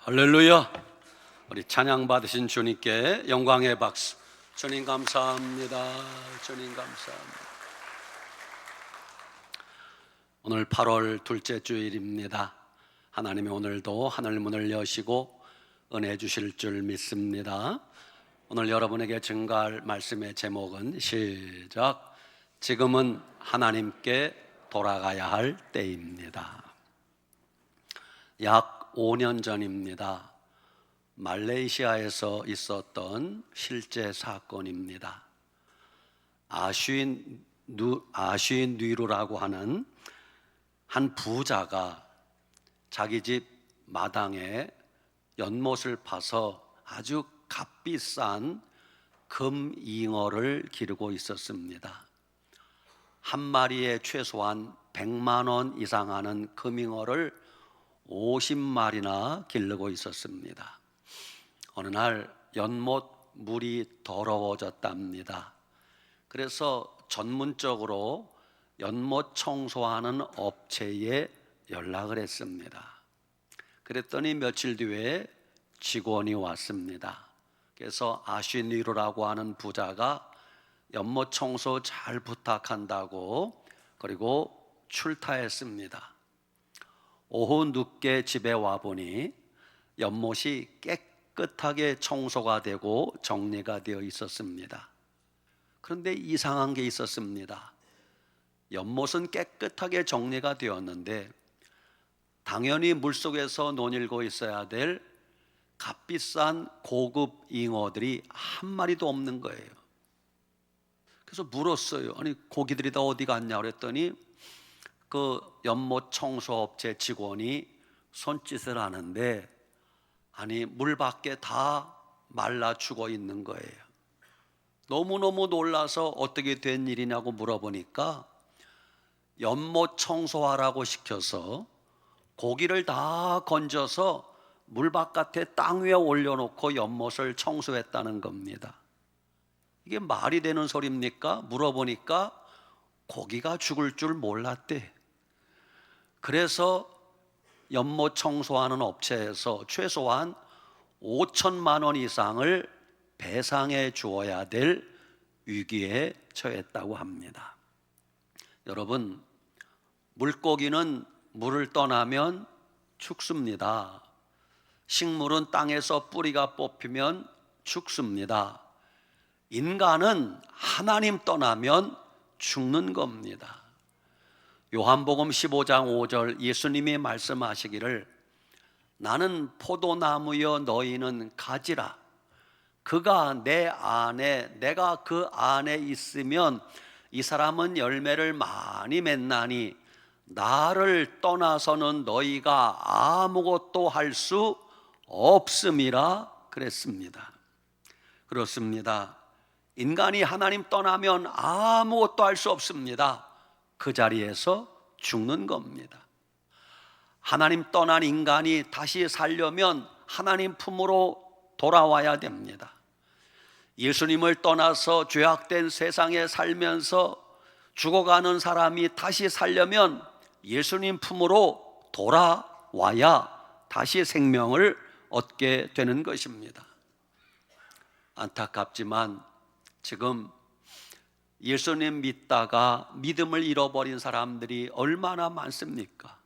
할렐루야. 우리 찬양 받으신 주님께 영광의 박수. 주님 감사합니다. 주님 감사합니다. 오늘 8월 둘째 주일입니다. 하나님이 오늘도 하늘 문을 여시고 은혜 주실 줄 믿습니다. 오늘 여러분에게 증거할 말씀의 제목은 시작. 지금은 하나님께 돌아가야 할 때입니다. 약 5년 전입니다. 말레이시아에서 있었던 실제 사건입니다. 아쉬누라고 하는 한 부자가 자기 집 마당에 연못을 파서 아주 값비싼 금잉어를 기르고 있었습니다. 한 마리에 최소한 100만 원 이상 하는 금잉어를 50마리나 기르고 있었습니다. 어느 날 연못 물이 더러워졌답니다. 그래서 전문적으로 연못 청소하는 업체에 연락을 했습니다. 그랬더니 며칠 뒤에 직원이 왔습니다. 그래서 아쉬니루라고 하는 부자가 연못 청소 잘 부탁한다고 그리고 출타했습니다. 오후 늦게 집에 와보니 연못이 깨끗하게 청소가 되고 정리가 되어 있었습니다. 그런데 이상한 게 있었습니다. 연못은 깨끗하게 정리가 되었는데 당연히 물속에서 논일고 있어야 될 값비싼 고급 잉어들이 한 마리도 없는 거예요. 그래서 물었어요. 아니 고기들이 다 어디 갔냐 그랬더니 그 연못 청소업체 직원이 손짓을 하는데 아니 물 밖에 다 말라 죽어 있는 거예요. 너무너무 놀라서 어떻게 된 일이냐고 물어보니까 연못 청소하라고 시켜서 고기를 다 건져서 물 바깥에 땅 위에 올려놓고 연못을 청소했다는 겁니다. 이게 말이 되는 소리입니까? 물어보니까 고기가 죽을 줄 몰랐대. 그래서 연못 청소하는 업체에서 최소한 5천만 원 이상을 배상해 주어야 될 위기에 처했다고 합니다. 여러분, 물고기는 물을 떠나면 죽습니다. 식물은 땅에서 뿌리가 뽑히면 죽습니다. 인간은 하나님 떠나면 죽는 겁니다. 요한복음 15장 5절 예수님이 말씀하시기를 나는 포도나무여 너희는 가지라. 그가 내 안에 내가 그 안에 있으면 이 사람은 열매를 많이 맺나니 나를 떠나서는 너희가 아무것도 할 수 없음이라 그랬습니다. 그렇습니다. 인간이 하나님 떠나면 아무것도 할 수 없습니다. 그 자리에서 죽는 겁니다. 하나님 떠난 인간이 다시 살려면 하나님 품으로 돌아와야 됩니다. 예수님을 떠나서 죄악된 세상에 살면서 죽어가는 사람이 다시 살려면 예수님 품으로 돌아와야 다시 생명을 얻게 되는 것입니다. 안타깝지만 지금 예수님 믿다가 믿음을 잃어버린 사람들이 얼마나 많습니까?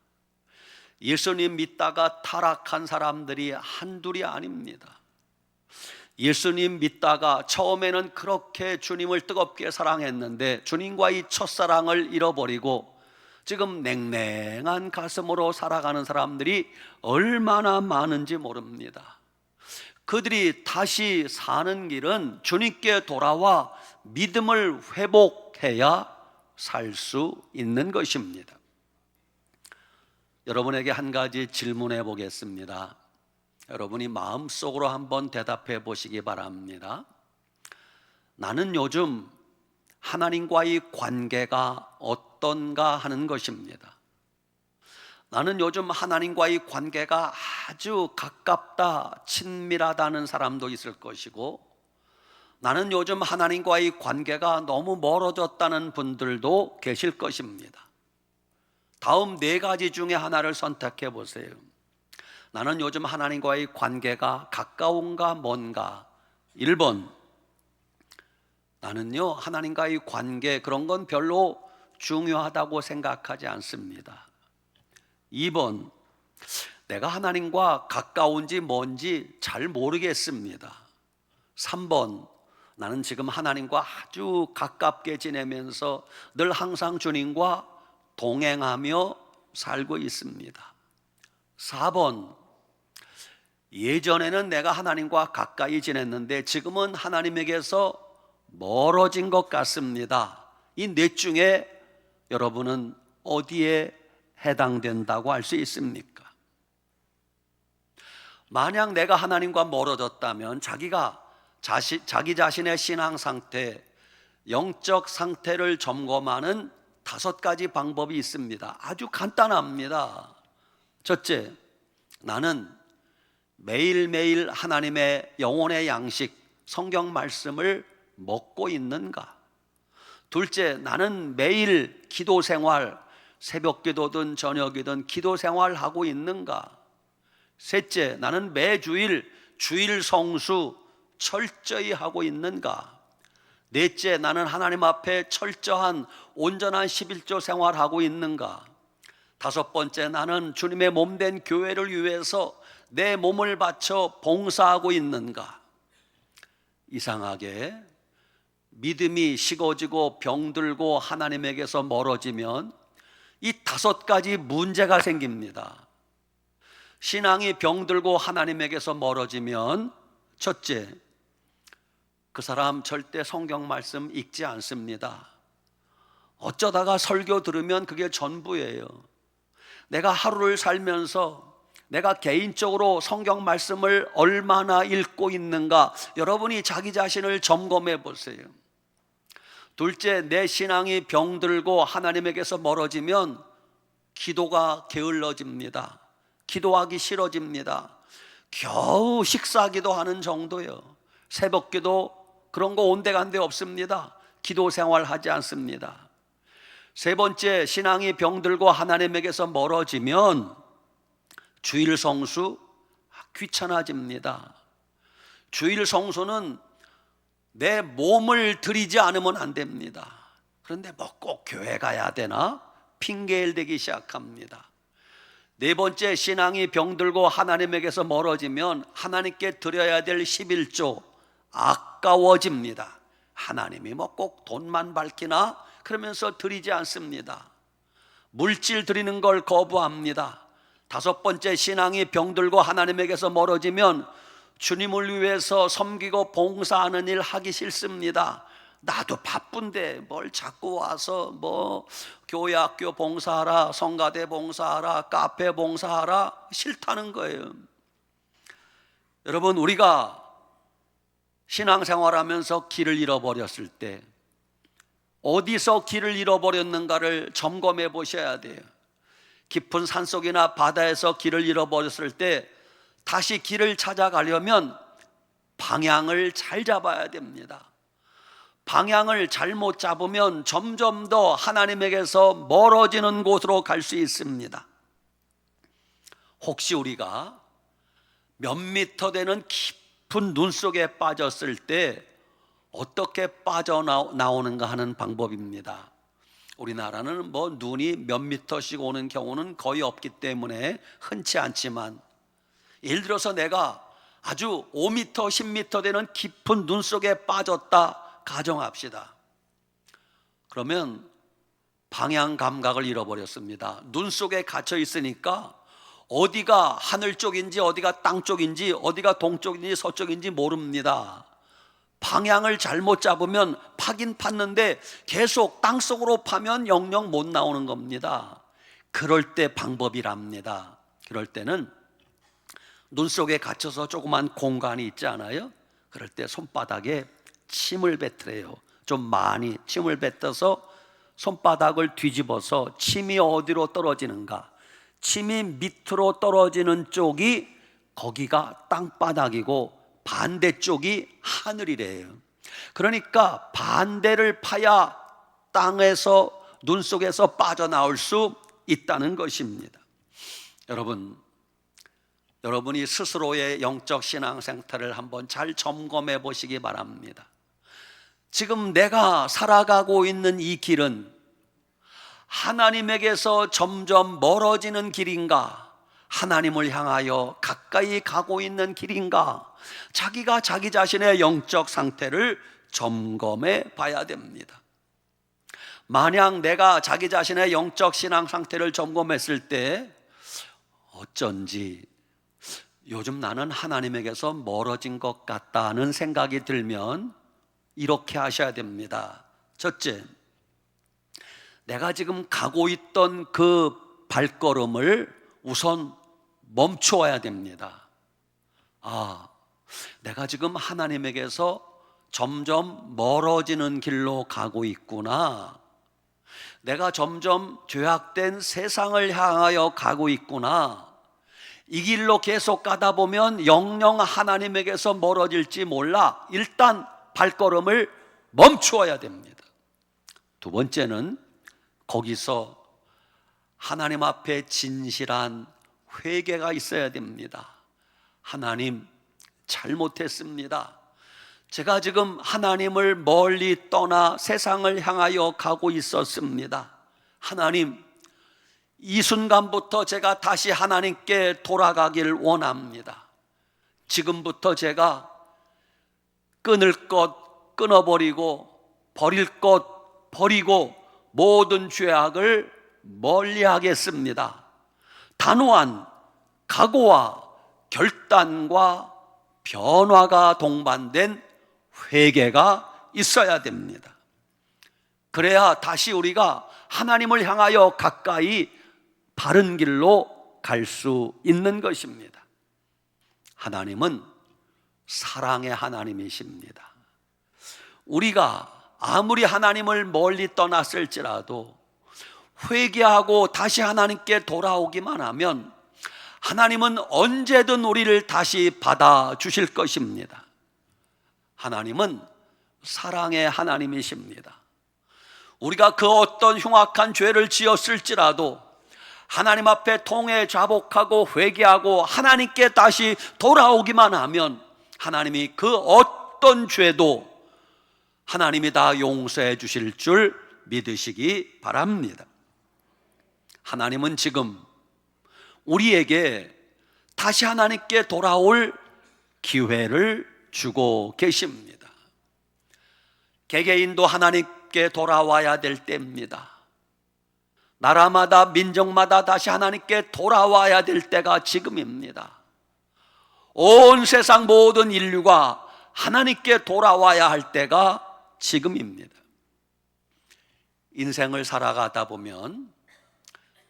예수님 믿다가 타락한 사람들이 한둘이 아닙니다. 예수님 믿다가 처음에는 그렇게 주님을 뜨겁게 사랑했는데 주님과의 첫사랑을 잃어버리고 지금 냉랭한 가슴으로 살아가는 사람들이 얼마나 많은지 모릅니다. 그들이 다시 사는 길은 주님께 돌아와 믿음을 회복해야 살 수 있는 것입니다. 여러분에게 한 가지 질문해 보겠습니다. 여러분이 마음속으로 한번 대답해 보시기 바랍니다. 나는 요즘 하나님과의 관계가 어떤가 하는 것입니다. 나는 요즘 하나님과의 관계가 아주 가깝다, 친밀하다는 사람도 있을 것이고 나는 요즘 하나님과의 관계가 너무 멀어졌다는 분들도 계실 것입니다. 다음 네 가지 중에 하나를 선택해 보세요. 나는 요즘 하나님과의 관계가 가까운가 먼가? 1번, 나는요 하나님과의 관계 그런 건 별로 중요하다고 생각하지 않습니다. 2번, 내가 하나님과 가까운지 뭔지 잘 모르겠습니다. 3번, 나는 지금 하나님과 아주 가깝게 지내면서 늘 항상 주님과 동행하며 살고 있습니다. 4번, 예전에는 내가 하나님과 가까이 지냈는데 지금은 하나님에게서 멀어진 것 같습니다. 이 넷 중에 여러분은 어디에 해당된다고 할 수 있습니까? 만약 내가 하나님과 멀어졌다면 자기 자신의 신앙 상태, 영적 상태를 점검하는 5가지 방법이 있습니다. 아주 간단합니다. 첫째, 나는 매일매일 하나님의 영혼의 양식, 성경 말씀을 먹고 있는가? 둘째, 나는 매일 기도 생활, 새벽 기도든 저녁이든 기도 생활하고 있는가? 셋째, 나는 매주일 주일 성수 철저히 하고 있는가? 넷째, 나는 하나님 앞에 철저한 온전한 11조 생활하고 있는가? 5번째, 나는 주님의 몸된 교회를 위해서 내 몸을 바쳐 봉사하고 있는가? 이상하게 믿음이 식어지고 병들고 하나님에게서 멀어지면 이 5가지 문제가 생깁니다. 신앙이 병들고 하나님에게서 멀어지면 첫째, 그 사람 절대 성경 말씀 읽지 않습니다. 어쩌다가 설교 들으면 그게 전부예요. 내가 하루를 살면서 내가 개인적으로 성경 말씀을 얼마나 읽고 있는가, 여러분이 자기 자신을 점검해 보세요. 둘째, 내 신앙이 병들고 하나님에게서 멀어지면 기도가 게을러집니다. 기도하기 싫어집니다. 겨우 식사기도 하는 정도요. 새벽기도 그런 거 온데간데 없습니다. 기도 생활하지 않습니다. 세 번째, 신앙이 병들고 하나님에게서 멀어지면 주일 성수 귀찮아집니다. 주일 성수는 내 몸을 들이지 않으면 안 됩니다. 그런데 뭐 꼭 교회 가야 되나? 핑계를 대기 시작합니다. 네 번째, 신앙이 병들고 하나님에게서 멀어지면 하나님께 드려야 될 11조 아까워집니다. 하나님이 뭐 꼭 돈만 밝히나? 그러면서 드리지 않습니다. 물질 드리는 걸 거부합니다. 5번째, 신앙이 병들고 하나님에게서 멀어지면 주님을 위해서 섬기고 봉사하는 일 하기 싫습니다. 나도 바쁜데 뭘 자꾸 와서 뭐 교회 학교 봉사하라, 성가대 봉사하라, 카페 봉사하라, 싫다는 거예요. 여러분, 우리가 신앙생활하면서 길을 잃어버렸을 때 어디서 길을 잃어버렸는가를 점검해 보셔야 돼요. 깊은 산속이나 바다에서 길을 잃어버렸을 때 다시 길을 찾아가려면 방향을 잘 잡아야 됩니다. 방향을 잘못 잡으면 점점 더 하나님에게서 멀어지는 곳으로 갈 수 있습니다. 혹시 우리가 몇 미터 되는 깊은 눈 속에 빠졌을 때 어떻게 빠져나오는가 하는 방법입니다. 우리나라는 뭐 눈이 몇 미터씩 오는 경우는 거의 없기 때문에 흔치 않지만, 예를 들어서 내가 아주 5미터, 10미터 되는 깊은 눈 속에 빠졌다 가정합시다. 그러면 방향 감각을 잃어버렸습니다. 눈 속에 갇혀 있으니까 어디가 하늘 쪽인지 어디가 땅 쪽인지 어디가 동쪽인지 서쪽인지 모릅니다. 방향을 잘못 잡으면 파긴 팠는데 계속 땅속으로 파면 영영 못 나오는 겁니다. 그럴 때 방법이랍니다. 그럴 때는 눈 속에 갇혀서 조그만 공간이 있지 않아요? 그럴 때 손바닥에 침을 뱉으래요. 좀 많이 침을 뱉어서 손바닥을 뒤집어서 침이 어디로 떨어지는가, 침이 밑으로 떨어지는 쪽이 거기가 땅바닥이고 반대쪽이 하늘이래요. 그러니까 반대를 파야 땅에서 눈 속에서 빠져나올 수 있다는 것입니다. 여러분, 여러분이 스스로의 영적 신앙 생태를 한번 잘 점검해 보시기 바랍니다. 지금 내가 살아가고 있는 이 길은 하나님에게서 점점 멀어지는 길인가? 하나님을 향하여 가까이 가고 있는 길인가? 자기가 자기 자신의 영적 상태를 점검해 봐야 됩니다. 만약 내가 자기 자신의 영적 신앙 상태를 점검했을 때 어쩐지 요즘 나는 하나님에게서 멀어진 것 같다는 생각이 들면 이렇게 하셔야 됩니다. 첫째, 내가 지금 가고 있던 그 발걸음을 우선 멈추어야 됩니다. 내가 지금 하나님에게서 점점 멀어지는 길로 가고 있구나. 내가 점점 죄악된 세상을 향하여 가고 있구나. 이 길로 계속 가다 보면 영영 하나님에게서 멀어질지 몰라. 일단 발걸음을 멈추어야 됩니다. 두 번째는 거기서 하나님 앞에 진실한 회개가 있어야 됩니다. 하나님, 잘못했습니다. 제가 지금 하나님을 멀리 떠나 세상을 향하여 가고 있었습니다. 하나님, 이 순간부터 제가 다시 하나님께 돌아가기를 원합니다. 지금부터 제가 끊을 것 끊어버리고 버릴 것 버리고 모든 죄악을 멀리하겠습니다. 단호한 각오와 결단과 변화가 동반된 회개가 있어야 됩니다. 그래야 다시 우리가 하나님을 향하여 가까이 바른 길로 갈 수 있는 것입니다. 하나님은 사랑의 하나님이십니다. 우리가 아무리 하나님을 멀리 떠났을지라도 회개하고 다시 하나님께 돌아오기만 하면 하나님은 언제든 우리를 다시 받아주실 것입니다. 하나님은 사랑의 하나님이십니다. 우리가 그 어떤 흉악한 죄를 지었을지라도 하나님 앞에 통회 자복하고 회개하고 하나님께 다시 돌아오기만 하면 하나님이 그 어떤 죄도 하나님이 다 용서해 주실 줄 믿으시기 바랍니다. 하나님은 지금 우리에게 다시 하나님께 돌아올 기회를 주고 계십니다. 개개인도 하나님께 돌아와야 될 때입니다. 나라마다 민족마다 다시 하나님께 돌아와야 될 때가 지금입니다. 온 세상 모든 인류가 하나님께 돌아와야 할 때가 지금입니다. 인생을 살아가다 보면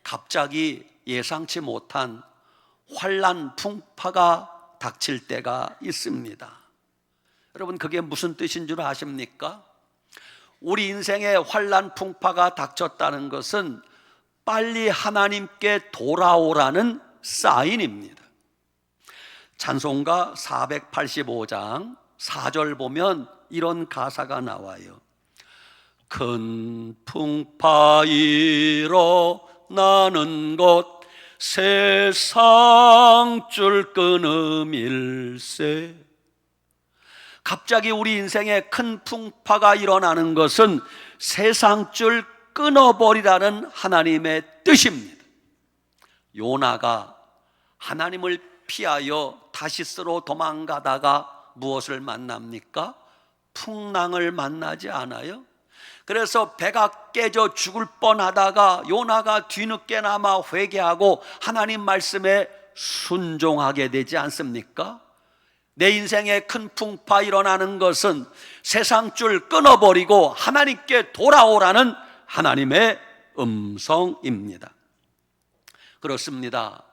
갑자기 예상치 못한 환난 풍파가 닥칠 때가 있습니다. 여러분, 그게 무슨 뜻인 줄 아십니까? 우리 인생에 환난 풍파가 닥쳤다는 것은 빨리 하나님께 돌아오라는 사인입니다. 찬송가 485장 4절 보면 이런 가사가 나와요. 큰 풍파 일어나는 곳 세상 줄 끊음일세. 갑자기 우리 인생에 큰 풍파가 일어나는 것은 세상 줄 끊어버리라는 하나님의 뜻입니다. 요나가 하나님을 피하여 다시스로 도망가다가 무엇을 만납니까? 풍랑을 만나지 않아요? 그래서 배가 깨져 죽을 뻔하다가 요나가 뒤늦게나마 회개하고 하나님 말씀에 순종하게 되지 않습니까? 내 인생에 큰 풍파 일어나는 것은 세상 줄 끊어버리고 하나님께 돌아오라는 하나님의 음성입니다. 그렇습니다.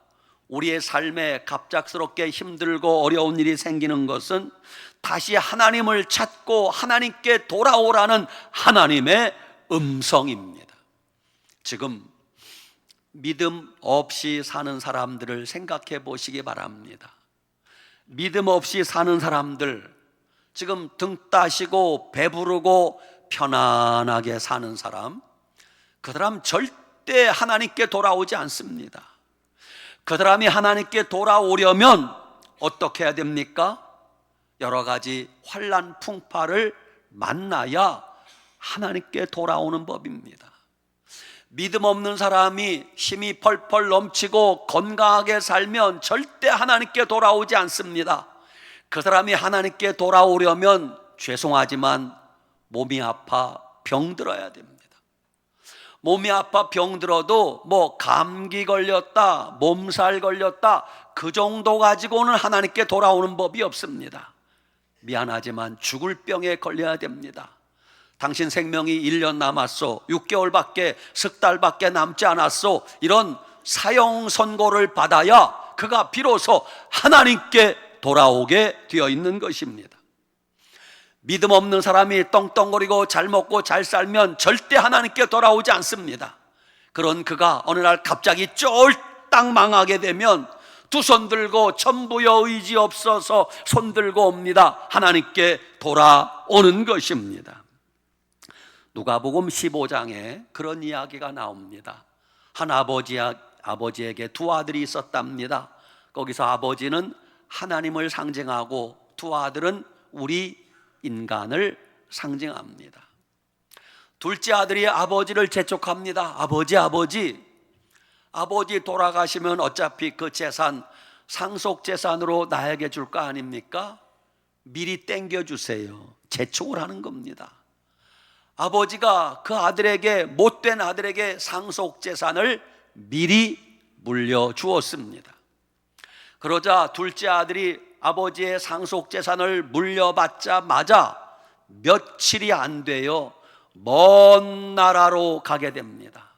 우리의 삶에 갑작스럽게 힘들고 어려운 일이 생기는 것은 다시 하나님을 찾고 하나님께 돌아오라는 하나님의 음성입니다. 지금 믿음 없이 사는 사람들을 생각해 보시기 바랍니다. 믿음 없이 사는 사람들, 지금 등 따시고 배부르고 편안하게 사는 사람, 그 사람 절대 하나님께 돌아오지 않습니다. 그 사람이 하나님께 돌아오려면 어떻게 해야 됩니까? 여러 가지 환난 풍파를 만나야 하나님께 돌아오는 법입니다. 믿음 없는 사람이 힘이 펄펄 넘치고 건강하게 살면 절대 하나님께 돌아오지 않습니다. 그 사람이 하나님께 돌아오려면 죄송하지만 몸이 아파 병들어야 됩니다. 몸이 아파 병들어도 뭐 감기 걸렸다, 몸살 걸렸다, 그 정도 가지고는 하나님께 돌아오는 법이 없습니다. 미안하지만 죽을 병에 걸려야 됩니다. 당신 생명이 1년 남았소, 6개월밖에, 석 달밖에 남지 않았소, 이런 사형 선고를 받아야 그가 비로소 하나님께 돌아오게 되어 있는 것입니다. 믿음 없는 사람이 떵떵거리고 잘 먹고 잘 살면 절대 하나님께 돌아오지 않습니다. 그런 그가 어느 날 갑자기 쫄딱 망하게 되면 두 손 들고 천부여 의지 없어서 손 들고 옵니다. 하나님께 돌아오는 것입니다. 누가복음 15장에 그런 이야기가 나옵니다. 한 아버지에게 두 아들이 있었답니다. 거기서 아버지는 하나님을 상징하고 두 아들은 우리 인간을 상징합니다. 둘째 아들이 아버지를 재촉합니다. 아버지 돌아가시면 어차피 그 재산 상속재산으로 나에게 줄 거 아닙니까? 미리 땡겨주세요. 재촉을 하는 겁니다. 아버지가 그 아들에게, 못된 아들에게 상속재산을 미리 물려주었습니다. 그러자 둘째 아들이 아버지의 상속재산을 물려받자마자 며칠이 안 돼요, 먼 나라로 가게 됩니다.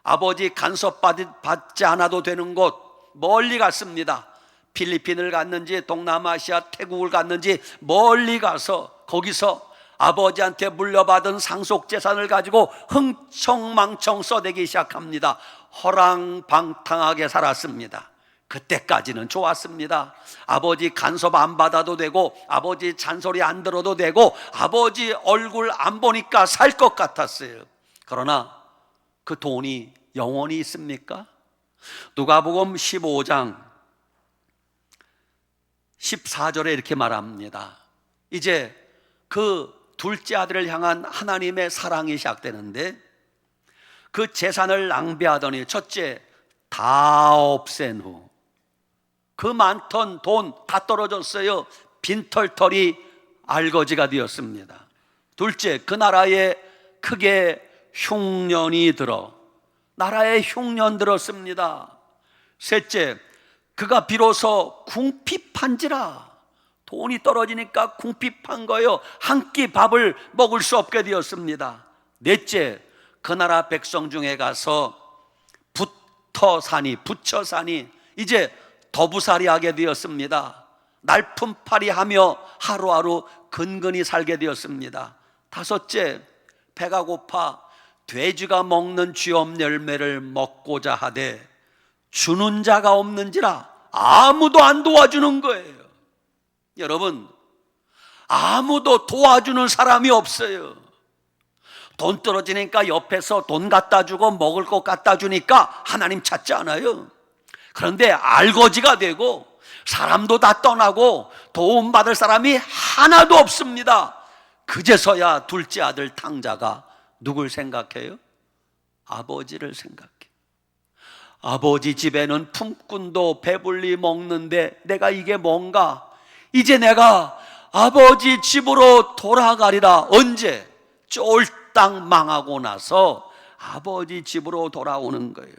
아버지 간섭받지 않아도 되는 곳 멀리 갔습니다. 필리핀을 갔는지 동남아시아 태국을 갔는지 멀리 가서 거기서 아버지한테 물려받은 상속재산을 가지고 흥청망청 써대기 시작합니다. 허랑방탕하게 살았습니다. 그때까지는 좋았습니다. 아버지 간섭 안 받아도 되고, 아버지 잔소리 안 들어도 되고, 아버지 얼굴 안 보니까 살 것 같았어요. 그러나 그 돈이 영원히 있습니까? 누가복음 15장 14절에 이렇게 말합니다. 이제 그 둘째 아들을 향한 하나님의 사랑이 시작되는데, 그 재산을 낭비하더니 첫째 다 없앤 후 그 많던 돈 다 떨어졌어요. 빈털털이 알거지가 되었습니다. 둘째, 그 나라에 크게 흉년이 들어, 나라에 흉년 들었습니다. 셋째, 그가 비로소 궁핍한지라, 돈이 떨어지니까 궁핍한 거예요. 한 끼 밥을 먹을 수 없게 되었습니다. 넷째, 그 나라 백성 중에 가서 부처 사니 이제 더부살이 하게 되었습니다. 날품팔이 하며 하루하루 근근히 살게 되었습니다. 다섯째, 배가 고파 돼지가 먹는 쥐엄 열매를 먹고자 하되 주는 자가 없는지라, 아무도 안 도와주는 거예요. 여러분, 아무도 도와주는 사람이 없어요. 돈 떨어지니까 옆에서 돈 갖다 주고 먹을 것 갖다 주니까 하나님 찾지 않아요. 그런데 알거지가 되고 사람도 다 떠나고 도움받을 사람이 하나도 없습니다. 그제서야 둘째 아들 탕자가 누굴 생각해요? 아버지를 생각해. 아버지 집에는 품꾼도 배불리 먹는데 내가 이게 뭔가? 이제 내가 아버지 집으로 돌아가리라. 언제? 쫄딱 망하고 나서 아버지 집으로 돌아오는 거예요.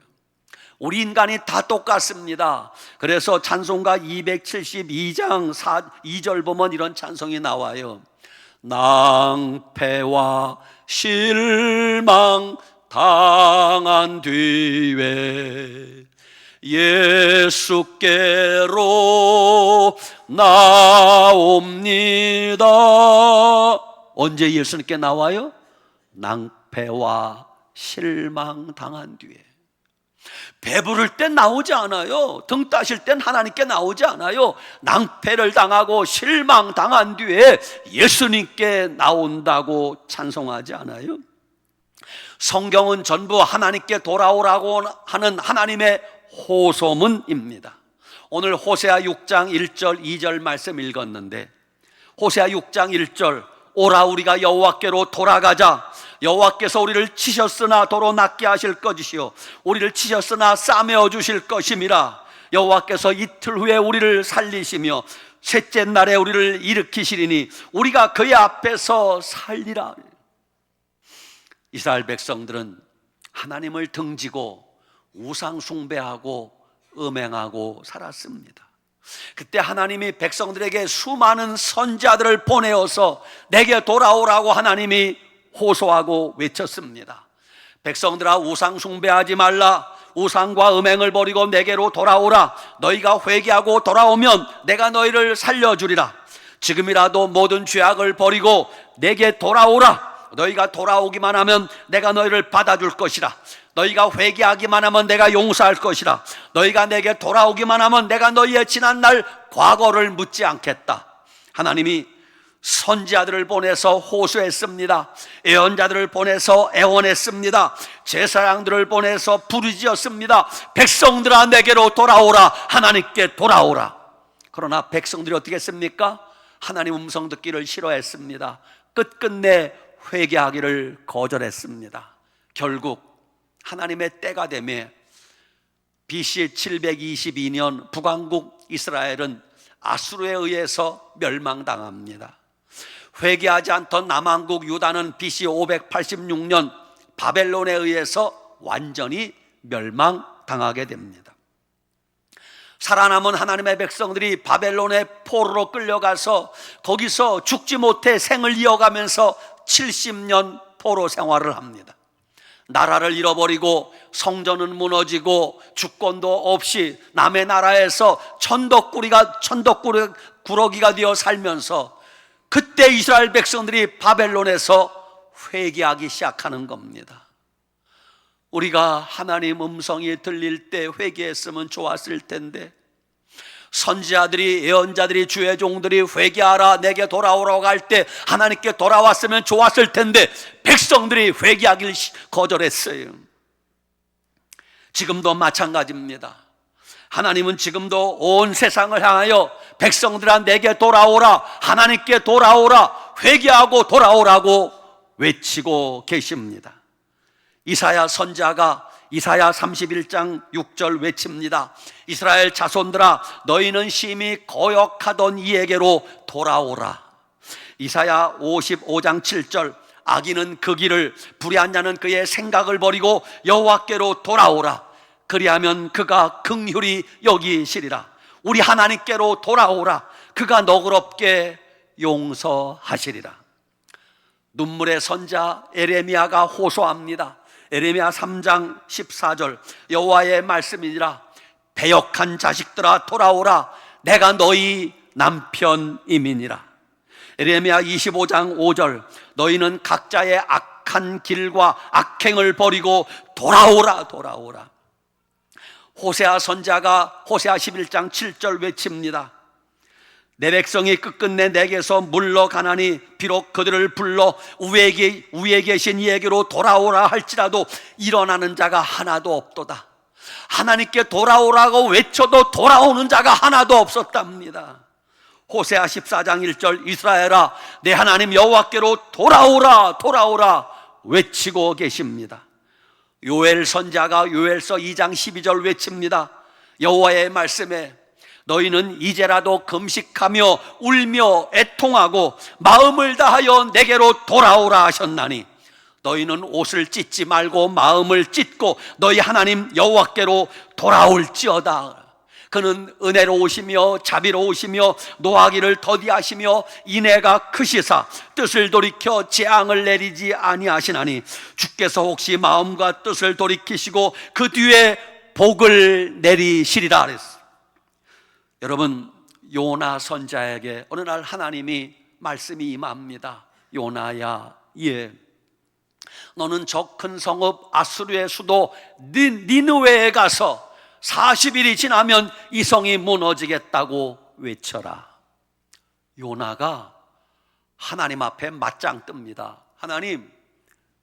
우리 인간이 다 똑같습니다. 그래서 찬송가 272장 2절 보면 이런 찬송이 나와요. 낭패와 실망 당한 뒤에 예수께로 나옵니다. 언제 예수님께 나와요? 낭패와 실망 당한 뒤에. 배부를 땐 나오지 않아요. 등 따실 땐 하나님께 나오지 않아요. 낭패를 당하고 실망 당한 뒤에 예수님께 나온다고 찬송하지 않아요? 성경은 전부 하나님께 돌아오라고 하는 하나님의 호소문입니다. 오늘 호세아 6장 1절 2절 말씀 읽었는데, 호세아 6장 1절, 오라 우리가 여호와께로 돌아가자. 여호와께서 우리를 치셨으나 도로 낫게 하실 것이시요 우리를 치셨으나 싸매어 주실 것임이라. 여호와께서 이틀 후에 우리를 살리시며 셋째 날에 우리를 일으키시리니 우리가 그의 앞에서 살리라. 이스라엘 백성들은 하나님을 등지고 우상 숭배하고 음행하고 살았습니다. 그때 하나님이 백성들에게 수많은 선지자들을 보내어서 내게 돌아오라고 하나님이 호소하고 외쳤습니다. 백성들아, 우상 숭배하지 말라. 우상과 음행을 버리고 내게로 돌아오라. 너희가 회개하고 돌아오면 내가 너희를 살려주리라. 지금이라도 모든 죄악을 버리고 내게 돌아오라. 너희가 돌아오기만 하면 내가 너희를 받아줄 것이라. 너희가 회개하기만 하면 내가 용서할 것이라. 너희가 내게 돌아오기만 하면 내가 너희의 지난날 과거를 묻지 않겠다. 하나님이 선지자들을 보내서 호소했습니다. 예언자들을 보내서 애원했습니다. 제사장들을 보내서 부르짖었습니다. 백성들아, 내게로 돌아오라. 하나님께 돌아오라. 그러나 백성들이 어떻게 했습니까? 하나님 음성 듣기를 싫어했습니다. 끝끝내 회개하기를 거절했습니다. 결국 하나님의 때가 되매 BC 722년 북왕국 이스라엘은 아수르에 의해서 멸망당합니다. 회개하지 않던 남왕국 유다는 BC 586년 바벨론에 의해서 완전히 멸망당하게 됩니다. 살아남은 하나님의 백성들이 바벨론의 포로로 끌려가서 거기서 죽지 못해 생을 이어가면서 70년 포로 생활을 합니다. 나라를 잃어버리고 성전은 무너지고 주권도 없이 남의 나라에서 천덕꾸러기가 되어 살면서 그때 이스라엘 백성들이 바벨론에서 회개하기 시작하는 겁니다. 우리가 하나님 음성이 들릴 때 회개했으면 좋았을 텐데, 선지자들이, 예언자들이, 주의 종들이 회개하라, 내게 돌아오라고 할 때 하나님께 돌아왔으면 좋았을 텐데 백성들이 회개하기를 거절했어요. 지금도 마찬가지입니다. 하나님은 지금도 온 세상을 향하여 백성들아, 내게 돌아오라, 하나님께 돌아오라, 회개하고 돌아오라고 외치고 계십니다. 이사야 선지자가 이사야 31장 6절 외칩니다. 이스라엘 자손들아, 너희는 심히 거역하던 이에게로 돌아오라. 이사야 55장 7절, 악인은 그 길을, 불의한 자는 그의 생각을 버리고 여호와께로 돌아오라. 그리하면 그가 긍휼히 여기시리라. 우리 하나님께로 돌아오라. 그가 너그럽게 용서하시리라. 눈물의 선자 에레미야가 호소합니다. 에레미야 3장 14절, 여호와의 말씀이니라. 배역한 자식들아, 돌아오라. 내가 너희 남편임이니라. 에레미야 25장 5절, 너희는 각자의 악한 길과 악행을 버리고 돌아오라, 돌아오라. 호세아 선지자가 호세아 11장 7절 외칩니다. 내 백성이 끝끝내 내게서 물러가나니 비록 그들을 불러 위에 계신 이에게로 돌아오라 할지라도 일어나는 자가 하나도 없도다. 하나님께 돌아오라고 외쳐도 돌아오는 자가 하나도 없었답니다. 호세아 14장 1절, 이스라엘아, 내 하나님 여호와께로 돌아오라, 돌아오라 외치고 계십니다. 요엘 선지자가 요엘서 2장 12절 외칩니다. 여호와의 말씀에 너희는 이제라도 금식하며 울며 애통하고 마음을 다하여 내게로 돌아오라 하셨나니 너희는 옷을 찢지 말고 마음을 찢고 너희 하나님 여호와께로 돌아올지어다. 그는 은혜로우시며 자비로우시며 노하기를 더디하시며 인애가 크시사 뜻을 돌이켜 재앙을 내리지 아니하시나니 주께서 혹시 마음과 뜻을 돌이키시고 그 뒤에 복을 내리시리라 그랬어요. 여러분, 요나 선지자에게 어느 날 하나님이 말씀이 임합니다. 요나야, 예, 너는 저 큰 성읍 아수르의 수도 니느웨에 가서 40일이 지나면 이 성이 무너지겠다고 외쳐라. 요나가 하나님 앞에 맞짱 뜹니다. 하나님,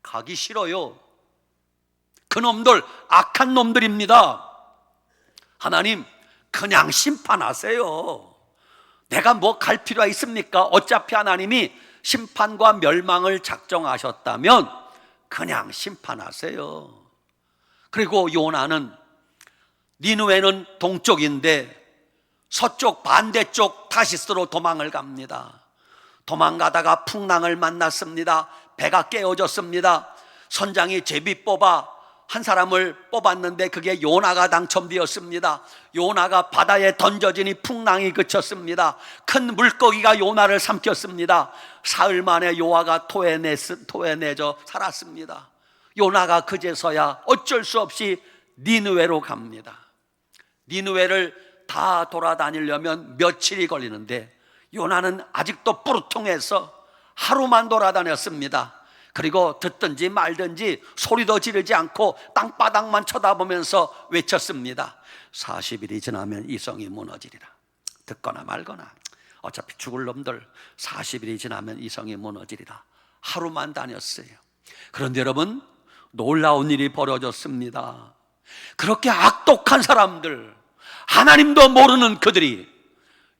가기 싫어요. 그놈들 악한 놈들입니다. 하나님 그냥 심판하세요. 내가 뭐 갈 필요가 있습니까? 어차피 하나님이 심판과 멸망을 작정하셨다면 그냥 심판하세요. 그리고 요나는 니느웨는 동쪽인데 서쪽 반대쪽 다시스로 도망을 갑니다. 도망가다가 풍랑을 만났습니다. 배가 깨어졌습니다. 선장이 제비 뽑아 한 사람을 뽑았는데 그게 요나가 당첨되었습니다. 요나가 바다에 던져지니 풍랑이 그쳤습니다. 큰 물고기가 요나를 삼켰습니다. 사흘 만에 요나가 토해내져 살았습니다. 요나가 그제서야 어쩔 수 없이 니느웨로 갑니다. 니느웨를 다 돌아다니려면 며칠이 걸리는데 요나는 아직도 뿌르퉁해서 하루만 돌아다녔습니다. 그리고 듣든지 말든지 소리도 지르지 않고 땅바닥만 쳐다보면서 외쳤습니다. 40일이 지나면 이 성이 무너지리라. 듣거나 말거나 어차피 죽을 놈들 40일이 지나면 이 성이 무너지리라. 하루만 다녔어요. 그런데 여러분, 놀라운 일이 벌어졌습니다. 그렇게 악독한 사람들, 하나님도 모르는 그들이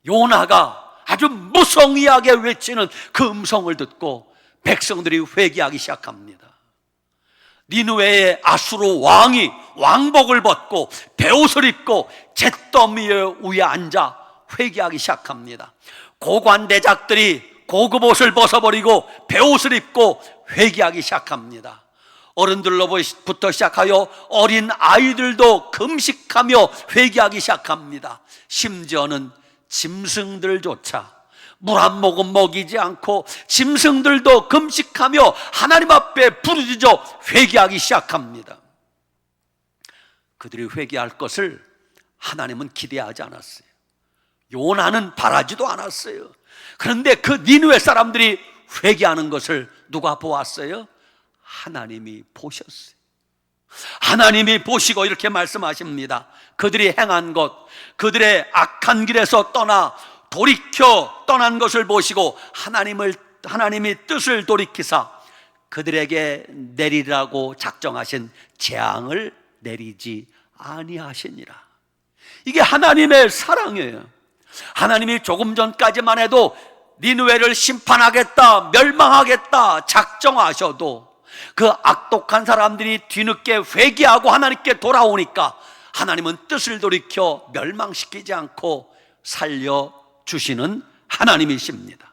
요나가 아주 무성의하게 외치는 그 음성을 듣고 백성들이 회개하기 시작합니다. 니느웨의 아수르 왕이 왕복을 벗고 베옷을 입고 잿더미 위에 앉아 회개하기 시작합니다. 고관대작들이 고급 옷을 벗어버리고 베옷을 입고 회개하기 시작합니다. 어른들로부터 시작하여 어린 아이들도 금식하며 회개하기 시작합니다. 심지어는 짐승들조차 물 한 모금 먹이지 않고 짐승들도 금식하며 하나님 앞에 부르짖어 회개하기 시작합니다. 그들이 회개할 것을 하나님은 기대하지 않았어요. 요나는 바라지도 않았어요. 그런데 그 니느웨 사람들이 회개하는 것을 누가 보았어요? 하나님이 보셨어요. 하나님이 보시고 이렇게 말씀하십니다. 그들이 행한 것, 그들의 악한 길에서 떠나 돌이켜 떠난 것을 보시고 하나님이 뜻을 돌이키사 그들에게 내리라고 작정하신 재앙을 내리지 아니하시니라. 이게 하나님의 사랑이에요. 하나님이 조금 전까지만 해도 니느웨를 심판하겠다, 멸망하겠다 작정하셔도 그 악독한 사람들이 뒤늦게 회개하고 하나님께 돌아오니까 하나님은 뜻을 돌이켜 멸망시키지 않고 살려주시는 하나님이십니다.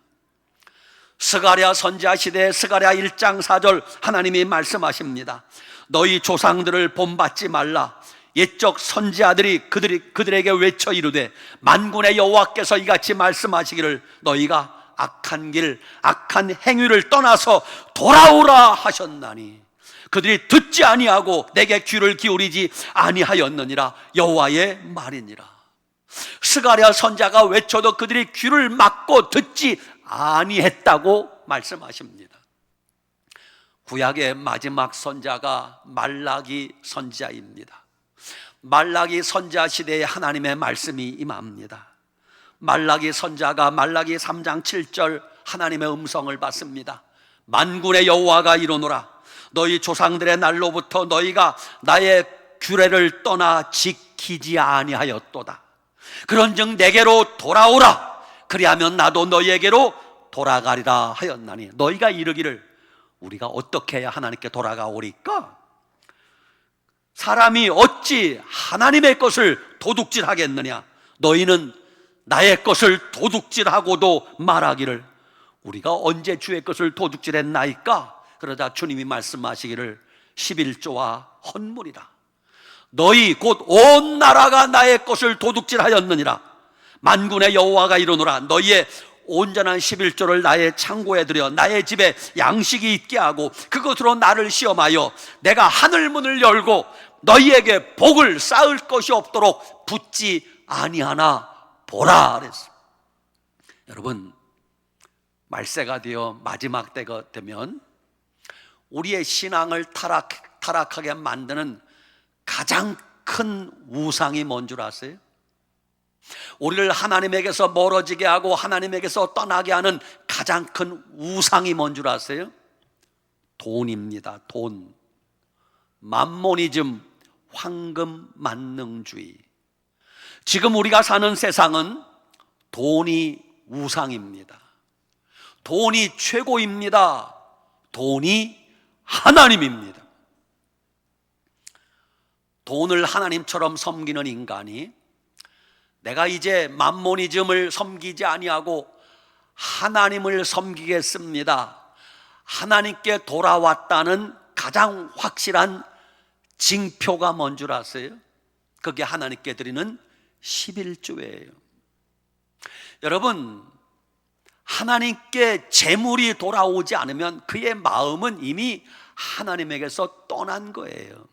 스가랴 선지자 시대의 스가랴 1장 4절 하나님이 말씀하십니다. 너희 조상들을 본받지 말라. 옛적 선지자들이 그들에게 외쳐 이르되 만군의 여호와께서 이같이 말씀하시기를 너희가 악한 길, 악한 행위를 떠나서 돌아오라 하셨나니 그들이 듣지 아니하고 내게 귀를 기울이지 아니하였느니라. 여호와의 말이니라. 스가랴 선지자가 외쳐도 그들이 귀를 막고 듣지 아니했다고 말씀하십니다. 구약의 마지막 선지자가 말라기 선지자입니다. 말라기 선지자 시대에 하나님의 말씀이 임합니다. 말라기 선지자가 말라기 3장 7절 하나님의 음성을 받습니다. 만군의 여호와가 이르노라. 너희 조상들의 날로부터 너희가 나의 규례를 떠나 지키지 아니하였도다. 그런즉 내게로 돌아오라. 그리하면 나도 너희에게로 돌아가리라 하였나니 너희가 이르기를 우리가 어떻게 해야 하나님께 돌아가오리까? 사람이 어찌 하나님의 것을 도둑질하겠느냐? 너희는 나의 것을 도둑질하고도 말하기를 우리가 언제 주의 것을 도둑질했나이까? 그러자 주님이 말씀하시기를 11조와 헌물이라. 너희 곧 온 나라가 나의 것을 도둑질하였느니라. 만군의 여호와가 이르노라. 너희의 온전한 11조를 나의 창고에 들여 나의 집에 양식이 있게 하고 그것으로 나를 시험하여 내가 하늘 문을 열고 너희에게 복을 쌓을 것이 없도록 붙지 아니하나 보라 그랬어. 여러분, 말세가 되어 마지막 때가 되면 우리의 신앙을 타락하게 만드는 가장 큰 우상이 뭔 줄 아세요? 우리를 하나님에게서 멀어지게 하고 하나님에게서 떠나게 하는 가장 큰 우상이 뭔 줄 아세요? 돈입니다. 돈. 맘모니즘, 황금 만능주의. 지금 우리가 사는 세상은 돈이 우상입니다. 돈이 최고입니다. 돈이 하나님입니다. 돈을 하나님처럼 섬기는 인간이 내가 이제 맘모니즘을 섬기지 아니하고 하나님을 섬기겠습니다, 하나님께 돌아왔다는 가장 확실한 징표가 뭔 줄 아세요? 그게 하나님께 드리는 11조예요. 여러분, 하나님께 재물이 돌아오지 않으면 그의 마음은 이미 하나님에게서 떠난 거예요.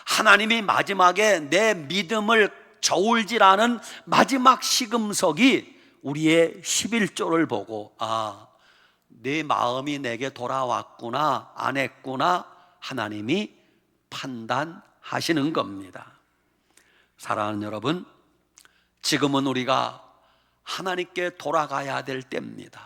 하나님이 마지막에 내 믿음을 저울질하는 마지막 시금석이 우리의 11조를 보고, 아, 내 마음이 내게 돌아왔구나, 안 했구나, 하나님이 판단하시는 겁니다. 사랑하는 여러분, 지금은 우리가 하나님께 돌아가야 될 때입니다.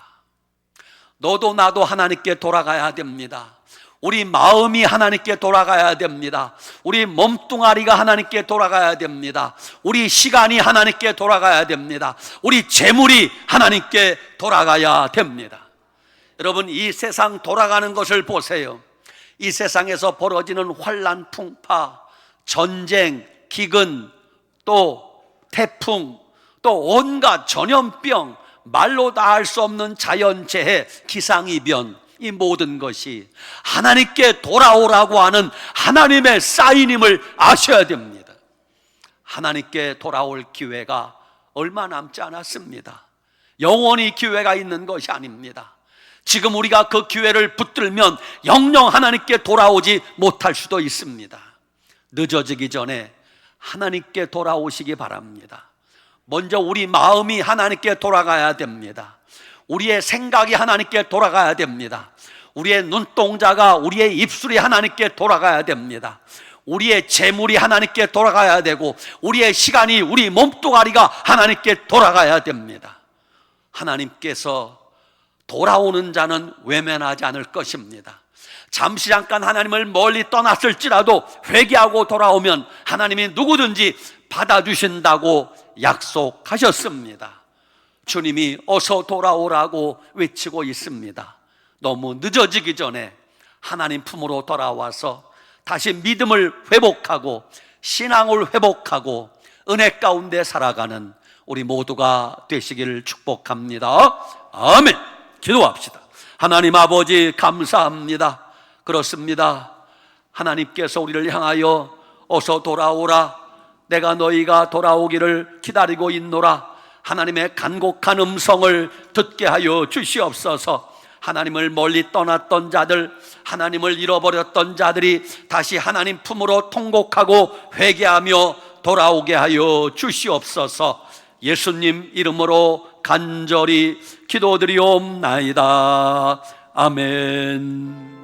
너도 나도 하나님께 돌아가야 됩니다. 우리 마음이 하나님께 돌아가야 됩니다. 우리 몸뚱아리가 하나님께 돌아가야 됩니다. 우리 시간이 하나님께 돌아가야 됩니다. 우리 재물이 하나님께 돌아가야 됩니다. 여러분, 이 세상 돌아가는 것을 보세요. 이 세상에서 벌어지는 환난, 풍파, 전쟁, 기근, 또 태풍, 또 온갖 전염병, 말로 다 할 수 없는 자연재해, 기상이변, 이 모든 것이 하나님께 돌아오라고 하는 하나님의 사인임을 아셔야 됩니다. 하나님께 돌아올 기회가 얼마 남지 않았습니다. 영원히 기회가 있는 것이 아닙니다. 지금 우리가 그 기회를 붙들면 영영 하나님께 돌아오지 못할 수도 있습니다. 늦어지기 전에 하나님께 돌아오시기 바랍니다. 먼저 우리 마음이 하나님께 돌아가야 됩니다. 우리의 생각이 하나님께 돌아가야 됩니다. 우리의 눈동자가, 우리의 입술이 하나님께 돌아가야 됩니다. 우리의 재물이 하나님께 돌아가야 되고, 우리의 시간이, 우리 몸뚱아리가 하나님께 돌아가야 됩니다. 하나님께서 돌아오는 자는 외면하지 않을 것입니다. 잠시 잠깐 하나님을 멀리 떠났을지라도 회개하고 돌아오면 하나님이 누구든지 받아주신다고 약속하셨습니다. 주님이 어서 돌아오라고 외치고 있습니다. 너무 늦어지기 전에 하나님 품으로 돌아와서 다시 믿음을 회복하고 신앙을 회복하고 은혜 가운데 살아가는 우리 모두가 되시기를 축복합니다. 아멘. 기도합시다. 하나님 아버지, 감사합니다. 그렇습니다. 하나님께서 우리를 향하여 어서 돌아오라, 내가 너희가 돌아오기를 기다리고 있노라, 하나님의 간곡한 음성을 듣게 하여 주시옵소서. 하나님을 멀리 떠났던 자들, 하나님을 잃어버렸던 자들이 다시 하나님 품으로 통곡하고 회개하며 돌아오게 하여 주시옵소서. 예수님 이름으로 간절히 기도드리옵나이다. 아멘.